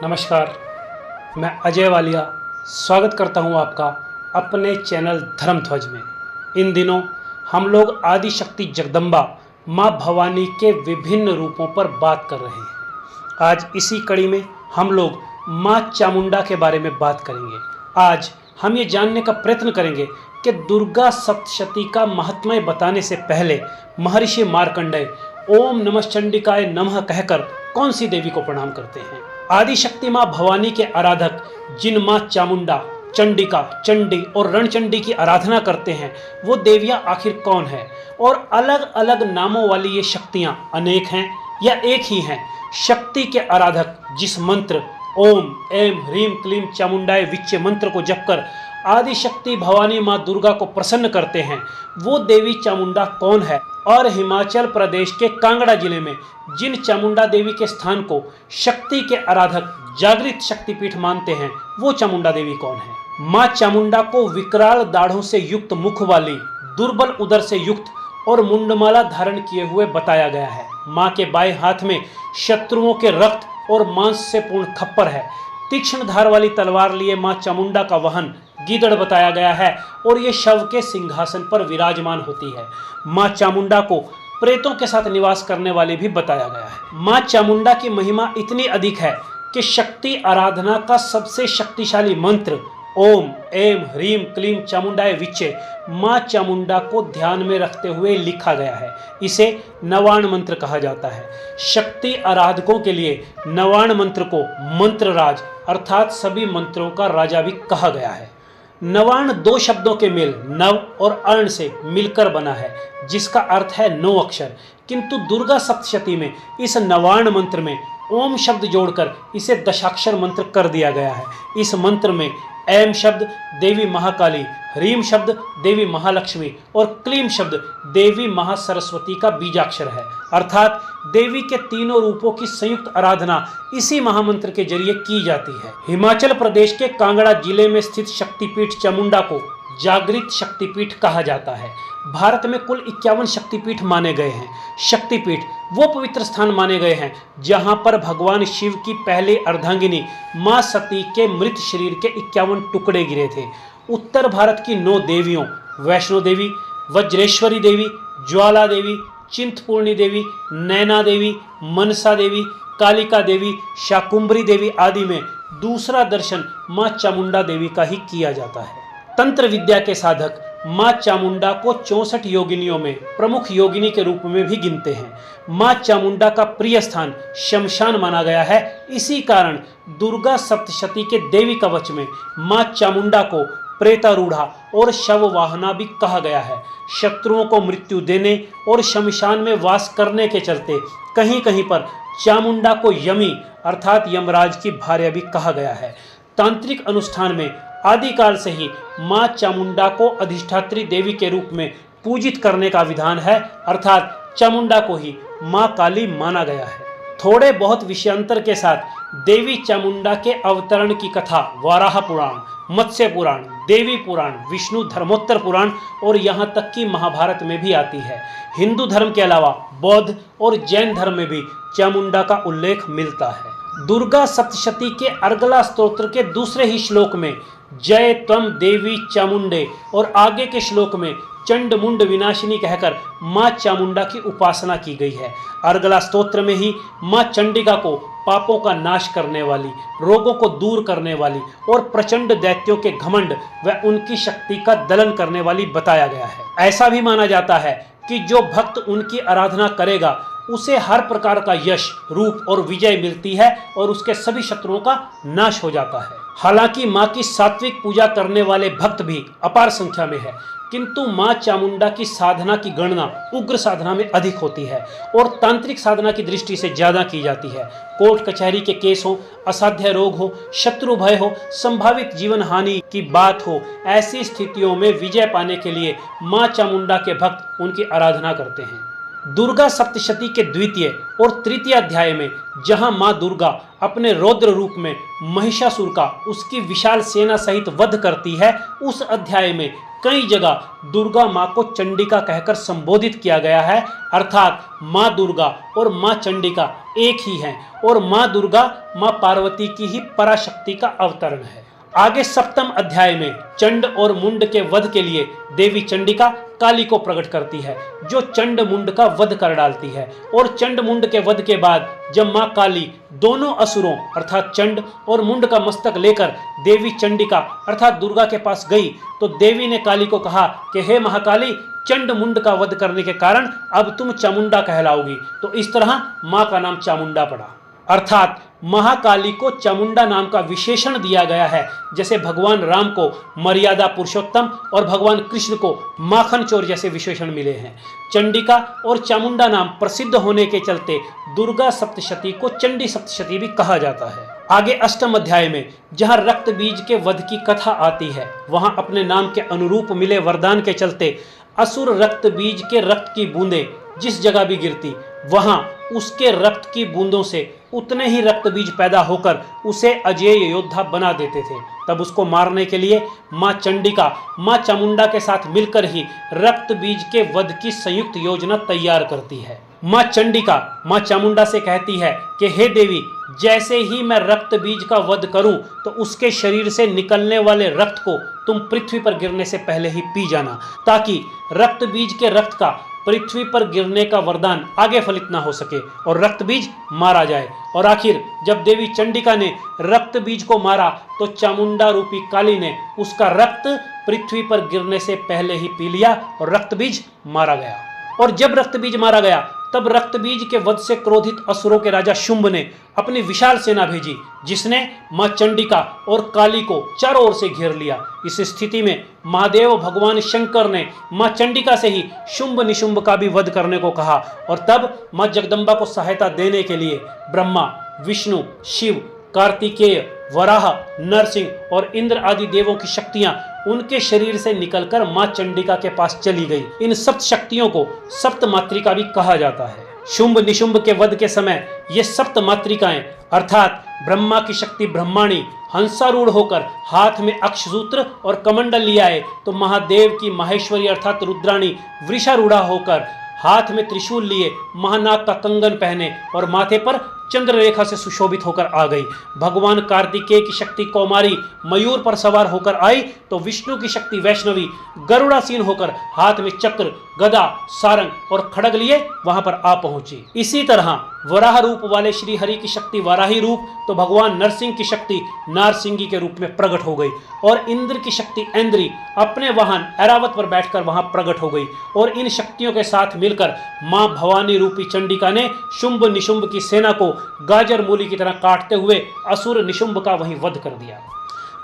नमस्कार, मैं अजय वालिया स्वागत करता हूं आपका अपने चैनल धर्मध्वज में। इन दिनों हम लोग आदि शक्ति जगदम्बा माँ भवानी के विभिन्न रूपों पर बात कर रहे हैं। आज इसी कड़ी में हम लोग माँ चामुंडा के बारे में बात करेंगे। आज हम ये जानने का प्रयत्न करेंगे कि दुर्गा सप्तशती का महात्म्य बताने से पहले महर्षि मार्कंडेय ओम नमः चंडिकाय नमः कहकर कौन सी देवी को प्रणाम करते हैं। आदि शक्ति माँ भवानी के आराधक जिन माँ चामुंडा, चंडिका, चंडी और रणचंडी की आराधना करते हैं वो देवियाँ आखिर कौन है, और अलग अलग नामों वाली ये शक्तियाँ अनेक हैं या एक ही हैं। शक्ति के आराधक जिस मंत्र ओम ऐं ह्रीं क्लीं चामुंडाय विच्चे मंत्र को जपकर आदि शक्ति भवानी माँ दुर्गा को प्रसन्न करते हैं वो देवी चामुंडा कौन है, और हिमाचल प्रदेश के कांगड़ा जिले में जिन चामुंडा देवी के स्थान को शक्ति के आराधक जागृत शक्तिपीठ मानते हैं वो चामुंडा देवी कौन है। माँ चामुंडा को विकराल दाढ़ों से युक्त मुख वाली, दुर्बल उदर से युक्त और मुंडमाला धारण किए हुए बताया गया है। माँ के बाएं हाथ में शत्रुओं के रक्त और मांस से पूर्ण खप्पर है। तीक्ष्ण धार वाली तलवार लिए माँ चामुंडा का वाहन गीदड़ बताया गया है और ये शव के सिंहासन पर विराजमान होती है। माँ चामुंडा को प्रेतों के साथ निवास करने वाली भी बताया गया है। माँ चामुंडा की महिमा इतनी अधिक है कि शक्ति आराधना का सबसे शक्तिशाली मंत्र ओम ऐं ह्रीं क्लीं चामुंडाय विच्चे माँ चामुंडा को ध्यान में रखते हुए लिखा गया है। इसे नवाण मंत्र कहा जाता है। शक्ति आराधकों के लिए नवाण मंत्र को मंत्रराज अर्थात सभी मंत्रों का राजा भी कहा गया है। नवाण दो शब्दों के मेल नव और अर्ण से मिलकर बना है जिसका अर्थ है 9 अक्षर, किंतु दुर्गा सप्तशती में इस नवाण मंत्र में ओम शब्द जोड़कर इसे दशाक्षर मंत्र कर दिया गया है। इस मंत्र में ऐं शब्द देवी महाकाली, ह्रीं शब्द देवी महालक्ष्मी और क्लीं शब्द देवी महासरस्वती का बीजाक्षर है, अर्थात देवी के तीनों रूपों की संयुक्त आराधना इसी महामंत्र के जरिए की जाती है। हिमाचल प्रदेश के कांगड़ा जिले में स्थित शक्तिपीठ चामुंडा को जागृत शक्तिपीठ कहा जाता है। भारत में कुल 51 शक्तिपीठ माने गए हैं। शक्तिपीठ वो पवित्र स्थान माने गए हैं जहां पर भगवान शिव की पहली अर्धांगिनी मां सती के मृत शरीर के 51 टुकड़े गिरे थे। उत्तर भारत की 9 देवियों वैष्णो देवी, वज्रेश्वरी देवी, ज्वाला देवी, चिंतपूर्णी देवी, नैना देवी, मनसा देवी, कालिका देवी, शाकुंभरी देवी आदि में दूसरा दर्शन मां चामुंडा देवी का ही किया जाता है। तंत्र विद्या के साधक माँ चामुंडा को 64 योगिनियों में प्रमुख योगिनी के रूप में भी गिनते हैं। माँ चामुंडा का प्रिय स्थान शमशान माना गया है। इसी कारण दुर्गा सप्तशती के देवी कवच में माँ चामुंडा को प्रेतारूढ़ा और शववाहना भी कहा गया है। शत्रुओं को मृत्यु देने और शमशान में वास करने के चलते कहीं कहीं पर चामुंडा को यमी अर्थात यमराज की भार्या भी कहा गया है। तांत्रिक अनुष्ठान में आदिकाल से ही माँ चामुंडा को अधिष्ठात्री देवी के रूप में पूजित करने का विधान है, अर्थात चामुंडा को ही माँ काली माना गया है। थोड़े बहुत विषयांतर के साथ देवी चामुंडा के अवतरण की कथा वाराह पुराण, मत्स्य पुराण, देवी पुराण, विष्णु धर्मोत्तर पुराण और यहाँ तक कि महाभारत में भी आती है। हिंदू धर्म के अलावा बौद्ध और जैन धर्म में भी चामुंडा का उल्लेख मिलता है। दुर्गा सप्तशती के अर्गला स्तोत्र के दूसरे ही श्लोक में जय त्वं देवी चामुंडे और आगे के श्लोक में चंड मुंड विनाशिनी कहकर माँ चामुंडा की उपासना की गई है। अर्गला स्तोत्र में ही माँ चंडिका को पापों का नाश करने वाली, रोगों को दूर करने वाली और प्रचंड दैत्यों के घमंड व उनकी शक्ति का दलन करने वाली बताया गया है। ऐसा भी माना जाता है कि जो भक्त उनकी आराधना करेगा उसे हर प्रकार का यश, रूप और विजय मिलती है और उसके सभी शत्रुओं का नाश हो जाता है। हालांकि माँ की सात्विक पूजा करने वाले भक्त भी अपार संख्या में है, किंतु माँ चामुंडा की साधना की गणना उग्र साधना में अधिक होती है और तांत्रिक साधना की दृष्टि से ज्यादा की जाती है। कोर्ट कचहरी के केस हो, असाध्य रोग हो, शत्रु भय हो, संभावित जीवन हानि की बात हो, ऐसी स्थितियों में विजय पाने के लिए माँ चामुंडा के भक्त उनकी आराधना करते हैं। दुर्गा सप्तशती के द्वितीय और तृतीय अध्याय में जहां मां दुर्गा अपने रौद्र रूप में महिषासुर का उसकी विशाल सेना सहित वध करती है, उस अध्याय में कई जगह दुर्गा माँ को चंडिका कहकर संबोधित किया गया है, अर्थात माँ दुर्गा और माँ चंडिका एक ही हैं और माँ दुर्गा माँ पार्वती की ही पराशक्ति का अवतरण है। आगे सप्तम अध्याय में चंड और मुंड के वध के लिए देवी चंडिका काली को प्रकट करती है, जो चंड मुंड का वध कर डालती है। और चंड मुंड के वध के बाद जब मां काली दोनों असुरों अर्थात चंड और मुंड का मस्तक लेकर देवी चंडिका अर्थात दुर्गा के पास गई, तो देवी ने काली को कहा कि हे महाकाली, चंड मुंड का वध करने के कारण अब तुम चामुंडा कहलाओगी। तो इस तरह मां का नाम चामुंडा पड़ा, अर्थात महाकाली को चामुंडा नाम का विशेषण दिया गया है। जैसे भगवान राम को मर्यादा पुरुषोत्तम और भगवान कृष्ण को माखन चोर जैसे विशेषण मिले हैं। चंडिका और चामुंडा नाम प्रसिद्ध होने के चलते दुर्गा सप्तशती को चंडी सप्तशती भी कहा जाता है। आगे अष्टम अध्याय में जहां रक्त बीज के वध की कथा आती है, वहां अपने नाम के अनुरूप मिले वरदान के चलते असुर रक्त बीज के रक्त की बूंदें जिस जगह भी गिरती, वहां उसके रक्त की बूंदों से उतने ही रक्त बीज पैदा होकर उसे अजेय योद्धा बना देते थे। तब उसको मारने के लिए मां चंडिका मां चामुंडा के साथ मिलकर ही रक्त बीज के वध की संयुक्त योजना तैयार करती है। मां चंडिका मां चामुंडा से कहती है कि हे देवी, जैसे ही मैं रक्त बीज का वध करूं तो उसके शरीर से निकलने वाले रक्त को तुम पृथ्वी पर गिरने से पहले ही पी जाना, ताकि रक्त बीज के रक्त का पृथ्वी पर गिरने का वरदान आगे फलित ना हो सके और रक्त बीज मारा जाए। और आखिर जब देवी चंडिका ने रक्त बीज को मारा तो चामुंडा रूपी काली ने उसका रक्त पृथ्वी पर गिरने से पहले ही पी लिया और रक्त बीज मारा गया। और जब रक्त बीज मारा गया तब रक्त बीज के वध से क्रोधित असुरों के राजा शुंभ ने अपनी विशाल सेना भेजी, जिसने मां चंडिका और काली को चारों ओर से घेर लिया। इस स्थिति में महादेव भगवान शंकर ने मां चंडिका से ही शुंभ निशुंभ का भी वध करने को कहा। और तब मां जगदम्बा को सहायता देने के लिए ब्रह्मा, विष्णु, शिव, कार्तिकेय, वराह, नरसिंह और इंद्र आदि देवों की शक्तियां उनके शरीर से निकलकर मां चंडिका के पास चली गई। इन सप्त शक्तियों को सप्त मातृका भी कहा जाता है। शुंभ निशुंभ के वध के समय ये सप्त मातृकाएं अर्थात ब्रह्मा की शक्ति ब्रह्माणी हंसारूढ़ होकर हाथ में अक्षसूत्र और कमंडल लिए आए, तो महादेव की माहेश्वरी अर्थात रुद्राणी वृषारूढ़ा होकर हाथ में त्रिशूल लिए महानाग का कंगन पहने और माथे पर चंद्र रेखा से सुशोभित होकर आ गई। भगवान कार्तिकेय की शक्ति कौमारी मयूर पर सवार होकर आई, तो विष्णु की शक्ति वैष्णवी गरुड़ासीन होकर हाथ में चक्र, गदा, सारंग और खड़ग लिए वहां पर आ पहुंची। इसी तरह वराह रूप वाले श्री हरि की शक्ति वाराही रूप, तो भगवान नरसिंह की शक्ति नारसिंगी के रूप में प्रकट हो गई और इंद्र की शक्ति ऐन्द्री अपने वाहन ऐरावत पर बैठकर वहां प्रकट हो गई। और इन शक्तियों के साथ मिलकर मां भवानी रूपी चंडिका ने शुंभ निशुंभ की सेना को गाजर मूली की तरह काटते हुए असुर निशुंभ का वहीं वध कर दिया।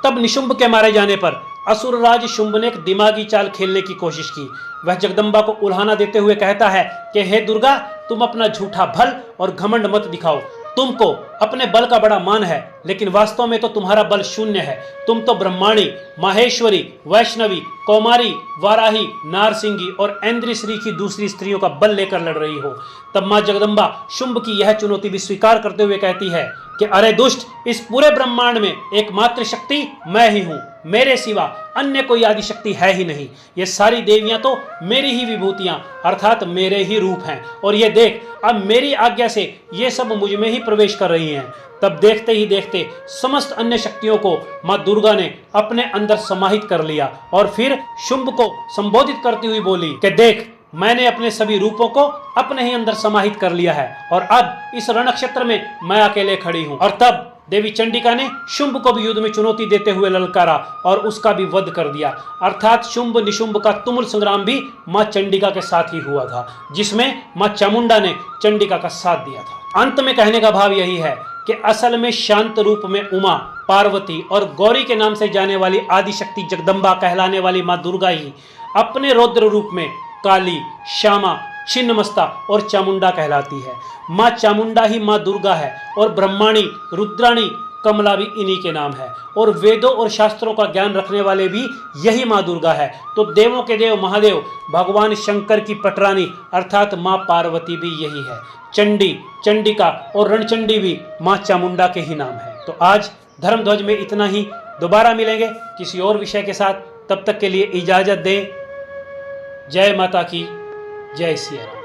तब निशुंभ के मारे जाने पर असुरराज शुंभ ने एक दिमागी चाल खेलने की कोशिश की। वह जगदम्बा को उल्हाना देते हुए कहता है कि हे दुर्गा, तुम अपना झूठा भल और घमंड मत दिखाओ। तुमको अपने बल का बड़ा मान है, लेकिन वास्तव में तो तुम्हारा बल शून्य है। तुम तो ब्रह्माणी, माहेश्वरी, वैष्णवी, कौमारी, वाराही, नारसिंगी और ऐन्द्रश्री की दूसरी स्त्रियों का बल लेकर लड़ रही हो। तब मां जगदम्बा शुंभ की यह चुनौती भी स्वीकार करते हुए कहती है कि अरे दुष्ट, इस पूरे ब्रह्मांड में एकमात्र शक्ति मैं ही हूँ, मेरे सिवा अन्य कोई आदि शक्ति है ही नहीं। ये सारी देवियां तो मेरी ही विभूतियां अर्थात मेरे ही रूप हैं, और ये देख, अब मेरी आज्ञा से ये सब मुझ में ही प्रवेश कर रही हैं। तब देखते ही देखते समस्त अन्य शक्तियों को मां दुर्गा ने अपने अंदर समाहित कर लिया और फिर शुंभ को संबोधित करती हुई बोली कि देख, मैंने अपने सभी रूपों को अपने ही अंदर समाहित कर लिया है और अब इस रणक्षेत्र में मैं अकेले खड़ी हूं। और तब देवी चंडिका ने शुंभ को भी युद्ध में चुनौती देते हुए ललकारा और उसका भी वध कर दिया। अर्थात शुंभ निशुंभ का तुमुल संग्राम भी मां चंडिका के साथ ही हुआ था, जिसमें मां चामुंडा ने चंडिका का साथ दिया था। अंत में कहने का भाव यही है कि असल में शांत रूप में उमा, पार्वती और गौरी के नाम से जाने वाली आदिशक्ति जगदम्बा कहलाने वाली मां दुर्गा ही अपने रौद्र रूप में काली, श्यामा, छिन्नमस्ता और चामुंडा कहलाती है। मां चामुंडा ही मां दुर्गा है और ब्रह्माणी, रुद्राणी, कमला भी इन्हीं के नाम है और वेदों और शास्त्रों का ज्ञान रखने वाले भी यही मां दुर्गा है। तो देवों के देव महादेव भगवान शंकर की पटरानी अर्थात मां पार्वती भी यही है। चंडी, चंडिका और रणचंडी भी मां चामुंडा के ही नाम है। तो आज धर्मध्वज में इतना ही। दोबारा मिलेंगे किसी और विषय के साथ। तब तक के लिए इजाज़त दें। जय माता की, जय सिया राम।